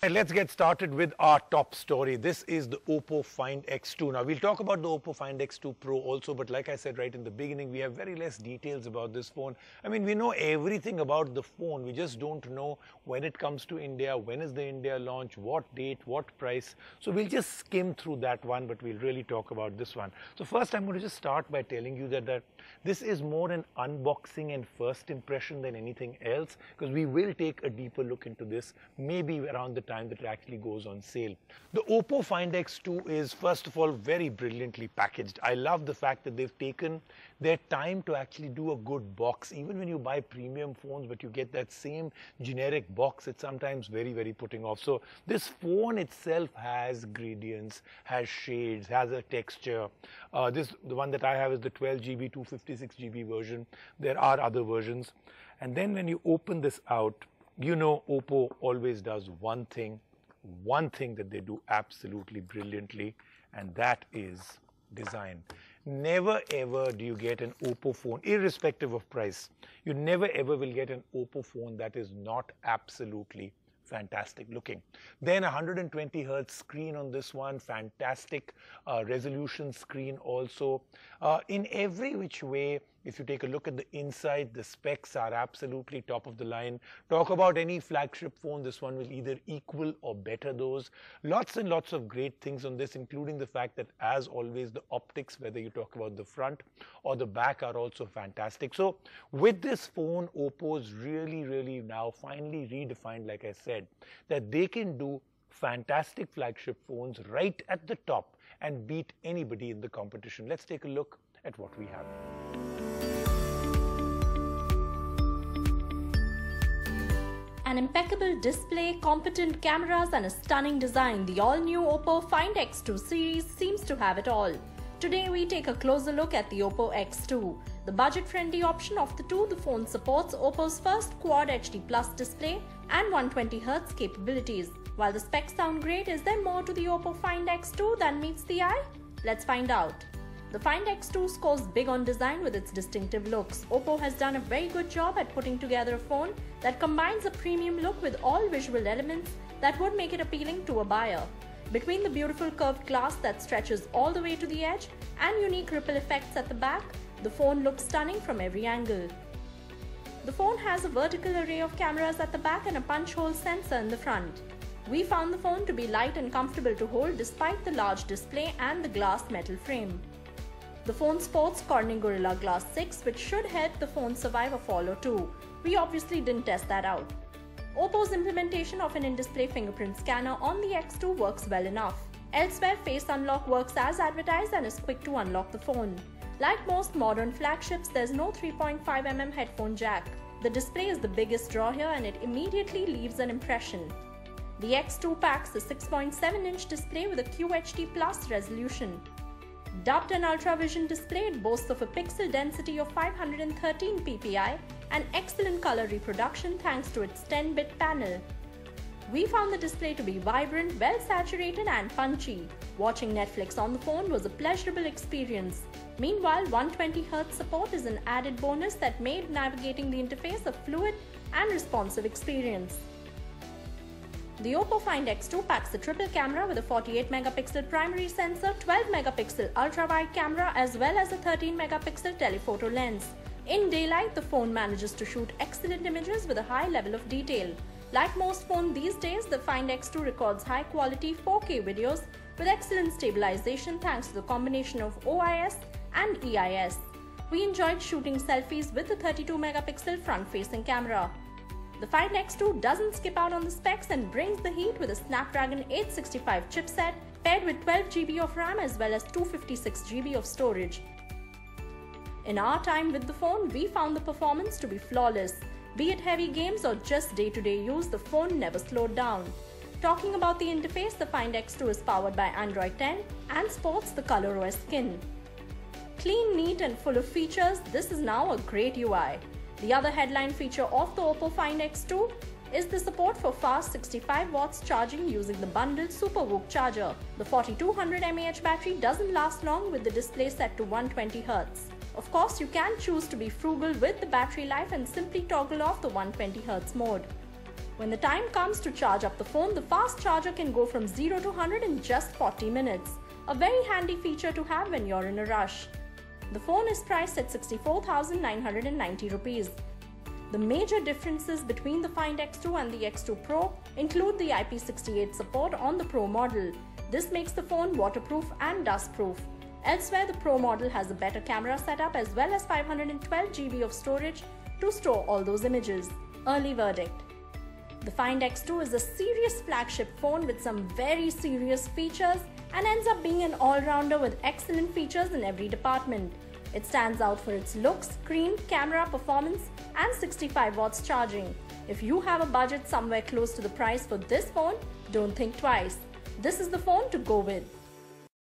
Let's get started with our top story. This is the Oppo Find X2. Now, we'll talk about the Oppo Find X2 Pro also, but like I said right in the beginning, we have very less details about this phone. I mean, we know everything about the phone. We just don't know when it comes to India, when is the India launch, what date, what price. So we'll just skim through that one, but we'll really talk about this one. So first, I'm going to just start by telling you that this is more an unboxing and first impression than anything else, because we will take a deeper look into this maybe around the time that it actually goes on sale. The Oppo Find X2 is, first of all, very brilliantly packaged. I love the fact that they've taken their time to actually do a good box. Even when you buy premium phones, but you get that same generic box, it's sometimes very, very putting off. So this phone itself has gradients, has shades, has a texture. The one that I have is the 12GB, 256GB version. There are other versions. And then when you open this out, you know Oppo always does one thing that they do absolutely brilliantly, and that is design. Never ever do you get an Oppo phone, irrespective of price, you never ever will get an Oppo phone that is not absolutely fantastic looking. Then 120 Hz screen on this one, fantastic resolution screen also. In every which way, if you take a look at the inside, the specs are absolutely top of the line. Talk about any flagship phone, this one will either equal or better those. Lots and lots of great things on this, including the fact that, as always, the optics, whether you talk about the front or the back, are also fantastic. So with this phone, Oppo's really now finally redefined, like I said, that they can do fantastic flagship phones right at the top and beat anybody in the competition. Let's take a look at what we have. An impeccable display, competent cameras and a stunning design, the all-new Oppo Find X2 series seems to have it all. Today we take a closer look at the Oppo X2. The budget-friendly option of the two, the phone supports Oppo's first Quad HD Plus display and 120Hz capabilities. While the specs sound great, is there more to the Oppo Find X2 than meets the eye? Let's find out. The Find X2 scores big on design with its distinctive looks. Oppo has done a very good job at putting together a phone that combines a premium look with all visual elements that would make it appealing to a buyer. Between the beautiful curved glass that stretches all the way to the edge and unique ripple effects at the back, the phone looks stunning from every angle. The phone has a vertical array of cameras at the back and a punch hole sensor in the front. We found the phone to be light and comfortable to hold despite the large display and the glass metal frame. The phone sports Corning Gorilla Glass 6, which should help the phone survive a fall or two. We obviously didn't test that out. Oppo's implementation of an in-display fingerprint scanner on the X2 works well enough. Elsewhere, Face Unlock works as advertised and is quick to unlock the phone. Like most modern flagships, there's no 3.5mm headphone jack. The display is the biggest draw here and it immediately leaves an impression. The X2 packs a 6.7-inch display with a QHD Plus resolution. Dubbed an UltraVision display, it boasts of a pixel density of 513 ppi and excellent color reproduction thanks to its 10-bit panel. We found the display to be vibrant, well-saturated and punchy. Watching Netflix on the phone was a pleasurable experience. Meanwhile, 120Hz support is an added bonus that made navigating the interface a fluid and responsive experience. The Oppo Find X2 packs a triple camera with a 48-megapixel primary sensor, 12-megapixel ultra-wide camera as well as a 13-megapixel telephoto lens. In daylight, the phone manages to shoot excellent images with a high level of detail. Like most phones these days, the Find X2 records high-quality 4K videos with excellent stabilization thanks to the combination of OIS and EIS. We enjoyed shooting selfies with the 32-megapixel front-facing camera. The Find X2 doesn't skip out on the specs and brings the heat with a Snapdragon 865 chipset paired with 12GB of RAM as well as 256GB of storage. In our time with the phone, we found the performance to be flawless. Be it heavy games or just day-to-day use, the phone never slowed down. Talking about the interface, the Find X2 is powered by Android 10 and sports the ColorOS skin. Clean, neat and full of features, this is now a great UI. The other headline feature of the Oppo Find X2 is the support for fast 65 watts charging using the bundled SuperVOOC charger. The 4200 mAh battery doesn't last long with the display set to 120Hz. Of course, you can choose to be frugal with the battery life and simply toggle off the 120Hz mode. When the time comes to charge up the phone, the fast charger can go from 0 to 100 in just 40 minutes. A very handy feature to have when you're in a rush. The phone is priced at 64,990 rupees. The major differences between the Find X2 and the X2 Pro include the IP68 support on the Pro model. This makes the phone waterproof and dustproof. Elsewhere, the Pro model has a better camera setup as well as 512 GB of storage to store all those images. Early verdict. The Find X2 is a serious flagship phone with some very serious features and ends up being an all-rounder with excellent features in every department. It stands out for its looks, screen, camera, performance and 65 watts charging. If you have a budget somewhere close to the price for this phone, don't think twice. This is the phone to go with.